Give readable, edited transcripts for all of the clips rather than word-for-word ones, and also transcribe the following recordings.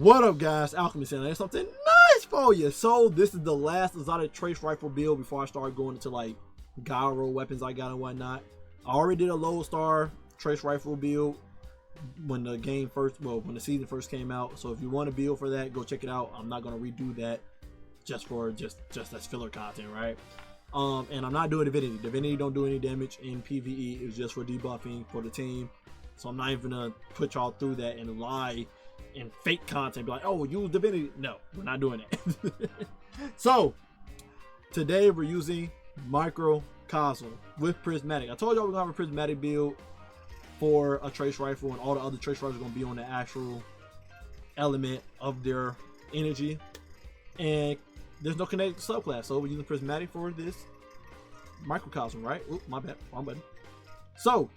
What up, guys? Alchemist and I have something nice for you. So this is the last exotic trace rifle build before I start going into like gyro weapons I got and whatnot. I already did a lodestar trace rifle build when the game first, well, when the season first came out. So if you want to build for that, go check it out. I'm not gonna redo that just as filler content, right? And I'm not doing Divinity. Divinity don't do any damage in PvE. It's just for debuffing for the team. So I'm not even gonna put y'all through that and lie and fake content, be like, oh, use Divinity. No, we're not doing it. So today we're using Microcosm with Prismatic. I told y'all we're gonna have a Prismatic build for a trace rifle, and all the other trace rifles are gonna be on the actual element of their energy, and there's no kinetic subclass, so we're using Prismatic for this Microcosm, right? Oop, my bad, wrong button. So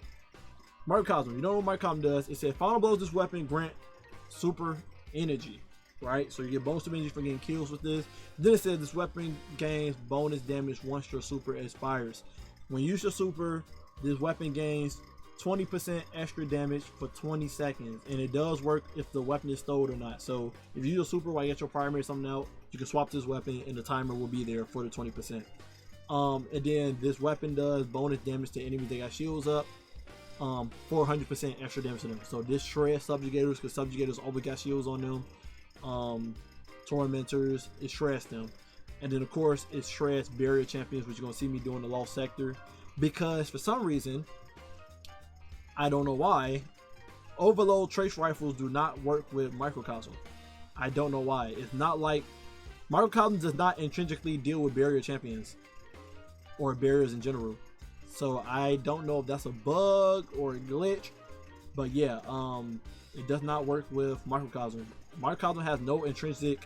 Microcosm, you know what Microcosm does? It said final blows this weapon grant super energy, right? So you get bonus super energy for getting kills with this. Then it says this weapon gains bonus damage once your super expires. When you use your super, this weapon gains 20% extra damage for 20 seconds, and it does work if the weapon is stowed or not. So if you use a super while you get your primary or something out, you can swap this weapon and the timer will be there for the 20%. And then this weapon does bonus damage to enemies that got shields up, 400% extra damage to them. So this shreds subjugators, because subjugators always got shields on them. Tormentors, it shreds them. And then of course it shreds barrier champions, which you're gonna see me doing the lost sector, because for some reason, I don't know why, overload trace rifles do not work with Microcosm. I don't know why. It's not like Microcosm does not intrinsically deal with barrier champions or barriers in general. So I don't know if that's a bug or a glitch, but yeah, it does not work with Microcosm. Microcosm has no intrinsic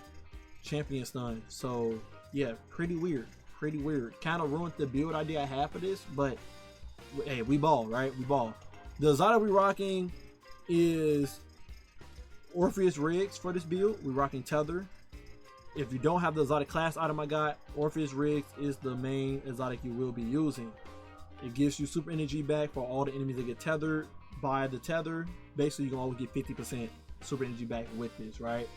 champion stun, so yeah, pretty weird. Kind of ruined the build idea I had for this, but hey, we ball, right? We ball. The exotic we rocking is Orpheus Rigs for this build. We're rocking Tether. If you don't have the exotic class item I got, Orpheus Rigs is the main exotic you will be using. It gives you super energy back for all the enemies that get tethered by the tether. Basically, you can always get 50% super energy back with this, right?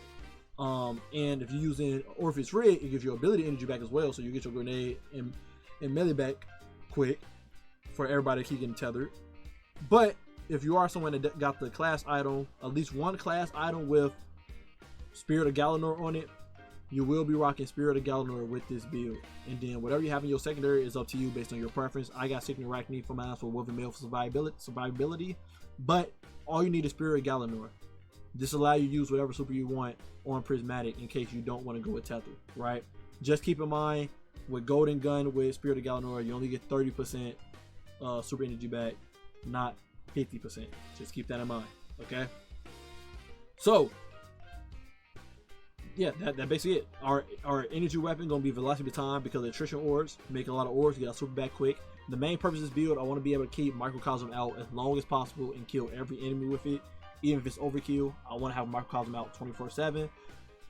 And if you're using Orpheus Rig, it gives you ability energy back as well, so you get your grenade and melee back quick for everybody to keep getting tethered. But if you are someone that got the class item, at least one class item with Spirit of Galanor on it, you will be rocking Spirit of Galanor with this build. And then whatever you have in your secondary is up to you based on your preference. I got Sickening Arachne for mine for Woven Mail for survivability, but all you need is Spirit of Galanor. This allows you to use whatever super you want on Prismatic in case you don't want to go with Tether, right? Just keep in mind, with Golden Gun with Spirit of Galanor, you only get 30% super energy back, not 50%. Just keep that in mind, okay? So yeah, that basically it. Our energy weapon gonna be Velocity Baton because of attrition orbs. Make a lot of orbs, get our super back quick. The main purpose of this build, I want to be able to keep Microcosm out as long as possible and kill every enemy with it, even if it's overkill. I want to have Microcosm out 24/7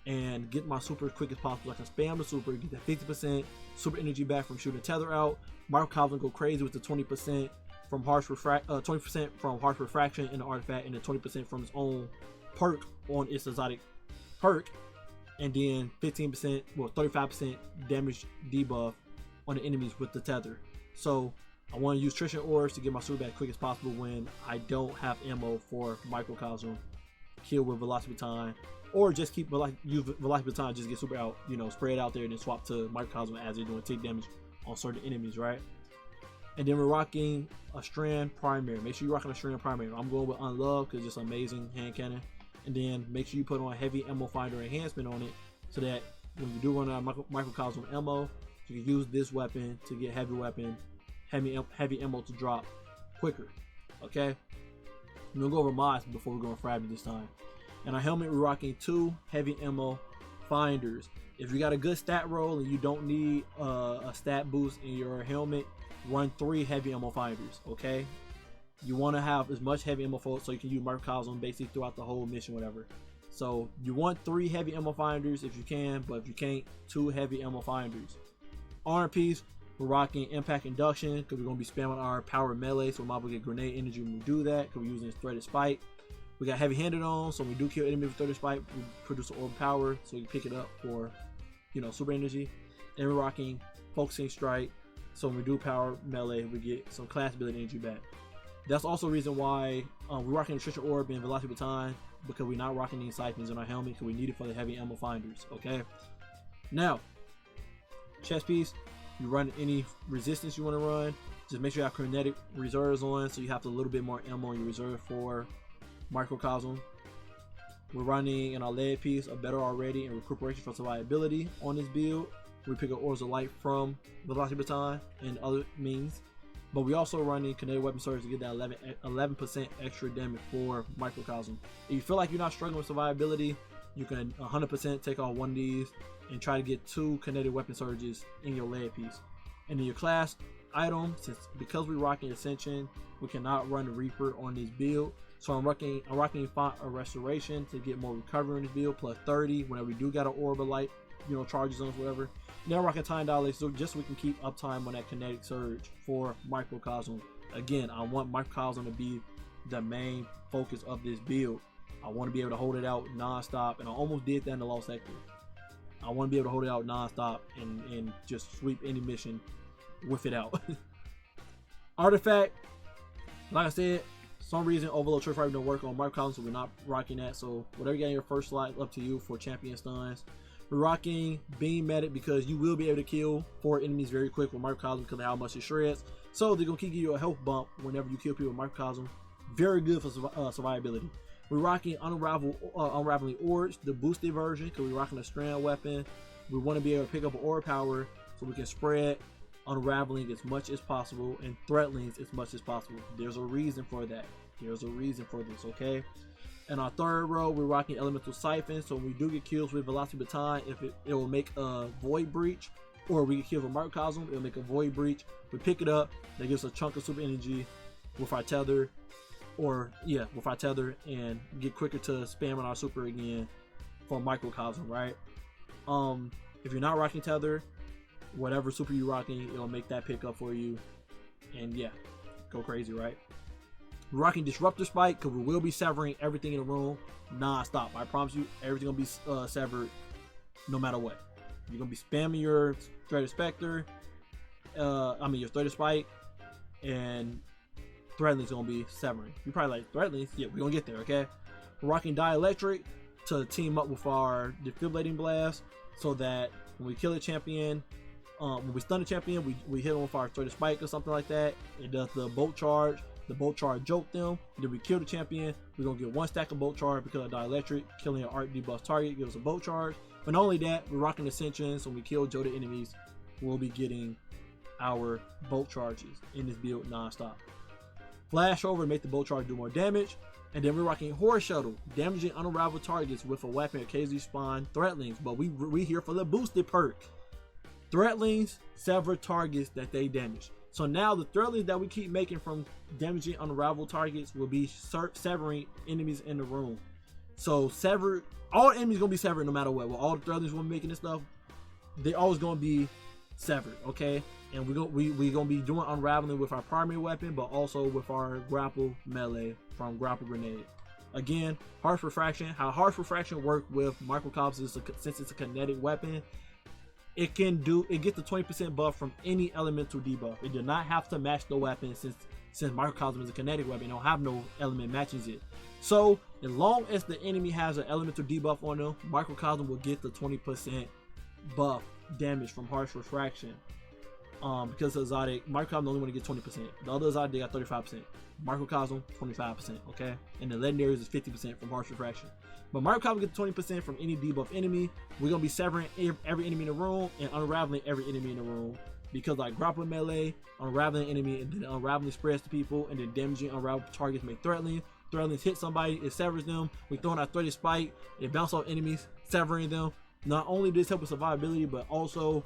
and get my super as quick as possible. I can spam the super, get that 50% super energy back from shooting Tether out. Microcosm go crazy with the 20% from harsh 20% from harsh refraction in the artifact, and then 20% from its own perk on its exotic perk. And then 15%, well 35% damage debuff on the enemies with the tether. So I want to use attrition orbs to get my super back quick as possible when I don't have ammo for Microcosm. Kill with Velocity Baton, or just use Velocity Baton, just get super out, you know, spray it out there and then swap to Microcosm as they're doing tick damage on certain enemies, right? And then we're rocking a Strand Primary. Make sure you're rocking a Strand Primary. I'm going with Unloved because it's amazing hand cannon. And then make sure you put on Heavy Ammo Finder enhancement on it, so that when you do run out of Microcosm ammo, you can use this weapon to get heavy ammo to drop quicker. Okay, I'm gonna go over mods before we're going frag this time. And our helmet, we're rocking 2 Heavy Ammo Finders. If you got a good stat roll and you don't need a stat boost in your helmet, run 3 Heavy Ammo Finders. Okay, you want to have as much heavy ammo for so you can use Microcosm basically throughout the whole mission, whatever. So you want 3 heavy ammo finders if you can, but if you can't, 2 heavy ammo finders. Armor piece, we're rocking Impact Induction because we're going to be spamming our power melee, so we're able to get grenade energy when we do that because we're using Threaded Spike. We got heavy-handed on, so when we do kill enemy with 30 spike, we produce an orb power, so we can pick it up for, you know, super energy. And we're rocking focusing strike, so when we do power melee, we get some class ability energy back. That's also the reason why we're rocking Nutrition Orb and Velocity Baton, because we're not rocking any siphons in our helmet, because we need it for the heavy ammo finders. Okay. Now, chest piece. You run any resistance you want to run. Just make sure you have kinetic reserves on, so you have a little bit more ammo in your reserve for Microcosm. We're running in our lead piece a better already and recuperation for survivability on this build. We pick up Orbs of Light from Velocity Baton and other means. But we also running kinetic weapon surge to get that 11% extra damage for Microcosm. If you feel like you're not struggling with survivability, you can 100% take off one of these and try to get 2 kinetic weapon surges in your lead piece. And in your class item, because we're rocking Ascension, we cannot run the Reaper on this build. So I'm rocking Font of Restoration to get more recovery in this build, plus 30 whenever we do got an Orb of Light, you know, charges zones, whatever. Now rocking Time Dilate, so just so we can keep uptime on that kinetic surge for Microcosm. Again, I want Microcosm to be the main focus of this build. I want to be able to hold it out non-stop, and I almost did that in the Lost Sector. I want to be able to hold it out non-stop and just sweep any mission with it out. Artifact, like I said, some reason Overload Trick Fighter don't work on Microcosm, so we're not rocking that. So whatever you got in your first slot, up to you for champion stuns. We're rocking Beam Medic because you will be able to kill 4 enemies very quick with Microcosm because of how much it shreds. So they're gonna keep you a health bump whenever you kill people with Microcosm. Very good for survivability. We're rocking Unraveling Orbs, the boosted version, because we're rocking a strand weapon. We want to be able to pick up an orb power so we can spread Unraveling as much as possible and Threatlings as much as possible. There's a reason for that. There's a reason for this, okay? In our third row, we're rocking Elemental Siphon, so when we do get kills with Velocity Baton, if it will make a Void Breach, or we get killed with Microcosm, it'll make a Void Breach. We pick it up, that gives us a chunk of super energy with our tether. With our tether, and get quicker to spamming our super again for Microcosm, right? If you're not rocking tether, whatever super you're rocking, it'll make that pick up for you, and yeah, go crazy, right? We're rocking Disruptor Spike because we will be severing everything in the room non-stop. I promise you, everything's gonna be severed no matter what. You're gonna be spamming your Threaded Spectre, your Threaded Spike, and Threatling's gonna be severing. You probably like Threatlings, yeah, we're gonna get there, okay? We're rocking Dielectric to team up with our Defibrillating Blast so that when we kill a champion, when we stun a champion, we hit them with our Threaded Spike or something like that. It does the Bolt Charge. The Bolt Charge jolt them. Then we kill the champion. We're gonna get 1 stack of Bolt Charge because of Dielectric. Killing an art debuff target gives us a Bolt Charge. But not only that, we're rocking Ascension, so when we kill jolted enemies, we'll be getting our Bolt Charges in this build non-stop. Flash over to make the Bolt Charge do more damage. And then we're rocking Horror Shuttle, damaging unraveled targets with a weapon occasionally spawn Threatlings, but we here for the boosted perk. Threatlings sever targets that they damage. So now the Threatlings that we keep making from damaging unraveled targets will be severing enemies in the room. So all enemies gonna be severed no matter what. Well, all the Threatlings we're making this stuff, they always gonna be severed, okay? And we're gonna be doing unraveling with our primary weapon, but also with our grapple melee from Grapple Grenade. Again, Harsh Refraction. How Harsh Refraction work with Microcosm is since it's a kinetic weapon, it gets the 20% buff from any elemental debuff. It does not have to match the weapon since Microcosm is a kinetic weapon. It don't have no element matches it. So as long as the enemy has an elemental debuff on them, Microcosm will get the 20% buff damage from Harsh Refraction. Because the exotic, Microcosm only want to get 20%. The other exotic, they got 35%. Microcosm, 25%, okay? And the legendaries is 50% from Harsh Refraction. But Microcosm gets 20% from any debuff enemy. We're going to be severing every enemy in the room and unraveling every enemy in the room. Because like grappling melee, unraveling enemy, and then unraveling spreads to people, and then damaging unraveled targets make Threatlings. Threatlings hit somebody, it severs them. We throw in our Threaded Spike, it bounces off enemies, severing them. Not only does this help with survivability, but also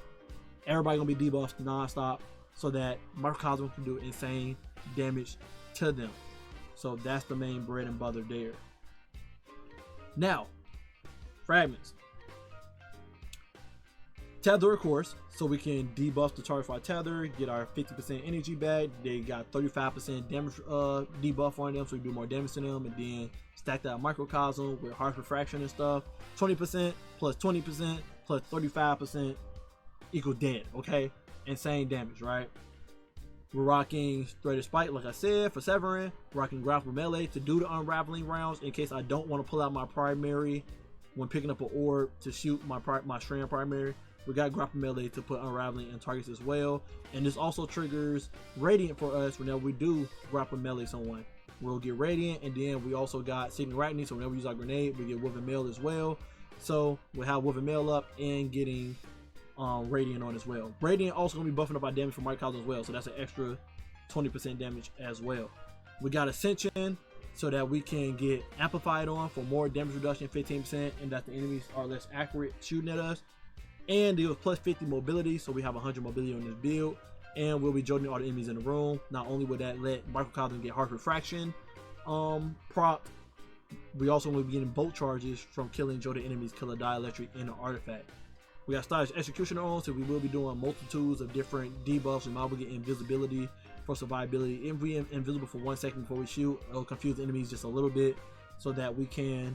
everybody gonna be debuffed non-stop so that Microcosm can do insane damage to them. So that's the main bread and butter there. Now, fragments. Tether, of course, so we can debuff the target for our tether, get our 50% energy back. They got 35% damage debuff on them, so we do more damage to them, and then stack that Microcosm with harsh refraction and stuff. 20% plus 20% plus 35% equals dead. Okay, insane damage, right? We're rocking Threaded Spike, like I said, for severing. We're rocking Grapple Melee to do the unraveling rounds in case I don't want to pull out my primary when picking up an orb to shoot my strand primary. We got Grapple Melee to put unraveling in targets as well. And this also triggers Radiant for us whenever we do Grapple Melee someone. We'll get Radiant, and then we also got Signet Arachne, so whenever we use our grenade, we get Woven Mail as well. So we'll have Woven Mail up and getting Radiant on as well. Radiant also going to be buffing up our damage from Microcosm as well, so that's an extra 20% damage as well. We got Ascension so that we can get Amplified on for more damage reduction, 15%, and that the enemies are less accurate shooting at us. And it was plus 50 mobility, so we have 100 mobility on this build, and we'll be joining all the enemies in the room. Not only will that let Microcosm get harsh refraction prop, we also will be getting bolt charges from killing Jotun enemies, killer dielectric, and an artifact. We got Stylish Executioner on, so we will be doing multitudes of different debuffs. We might be getting invisibility for survivability. If we invisible for 1 second before we shoot, it'll confuse the enemies just a little bit so that we can,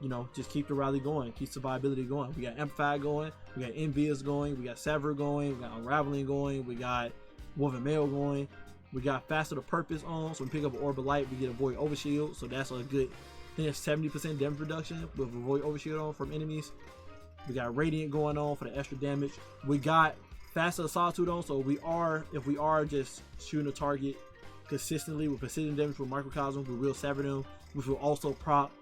you know, just keep the rally going, keep survivability going. We got Amplified going, we got Envious going, we got Sever going, we got Unraveling going, we got Woven Mail going, we got Faster to Purpose on, so we pick up an Orb of Light, we get a Void Overshield, so that's a good, I think it's 70% damage reduction with a Void Overshield on from enemies. We got Radiant going on for the extra damage. We got Faster to Solitude on, so if we are just shooting a target consistently with precision damage with Microcosm, we will sever them, which will also prop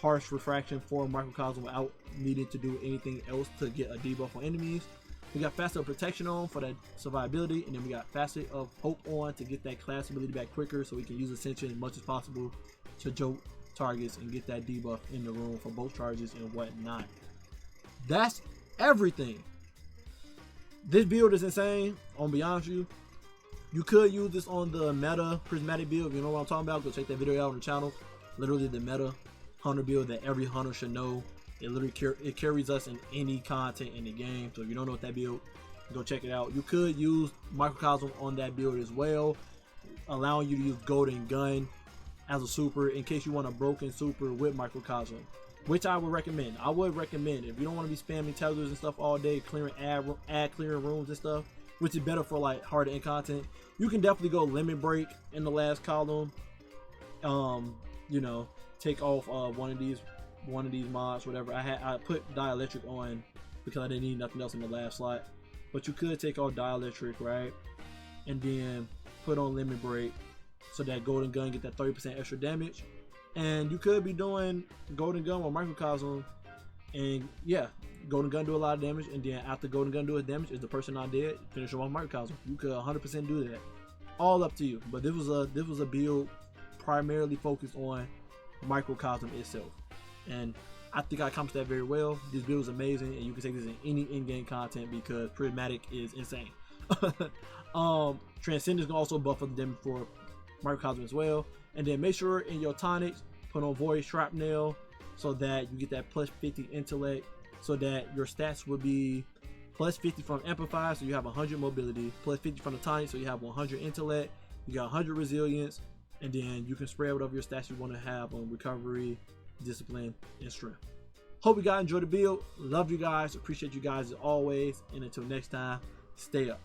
harsh refraction for Microcosm without needing to do anything else to get a debuff on enemies. We got Faster of Protection on for that survivability, and then we got Faster of Hope on to get that class ability back quicker, so we can use Ascension as much as possible to jolt targets and get that debuff in the room for bolt charges and whatnot. That's everything. This build is insane. I'm gonna be honest with you. You could use this on the meta Prismatic Build. If you know what I'm talking about, go check that video out on the channel. Literally the meta hunter build that every hunter should know. It literally it carries us in any content in the game. So if you don't know what that build, go check it out. You could use Microcosm on that build as well, allowing you to use Golden Gun as a super in case you want a broken super with Microcosm, which I would recommend. I would recommend if you don't want to be spamming tethers and stuff all day, clearing clearing rooms and stuff, which is better for like hard to end content. You can definitely go Limit Break in the last column. You know, take off one of these mods, whatever. I put Dielectric on because I didn't need nothing else in the last slot. But you could take off Dielectric, right? And then put on Limit Break so that Golden Gun get that 30% extra damage. And you could be doing Golden Gun or Microcosm, and yeah, Golden Gun do a lot of damage, and then after Golden Gun do his damage, is the person not dead, finish him off Microcosm. You could 100% do that. All up to you. But this was a build primarily focused on Microcosm itself, and I think I accomplished that very well. This build is amazing, and you can take this in any in-game content because Prismatic is insane. Transcendence can also buff up the damage for Microcosm as well. And then make sure in your tonics put on Void Shrapnel so that you get that plus 50 intellect, so that your stats will be plus 50 from Amplify, so you have 100 mobility, plus 50 from the tonic, so you have 100 intellect, you got 100 resilience, and then you can spread whatever your stats you want to have on recovery, discipline, and strength. Hope you guys enjoyed the build. Love you guys, appreciate you guys as always, and until next time, stay up.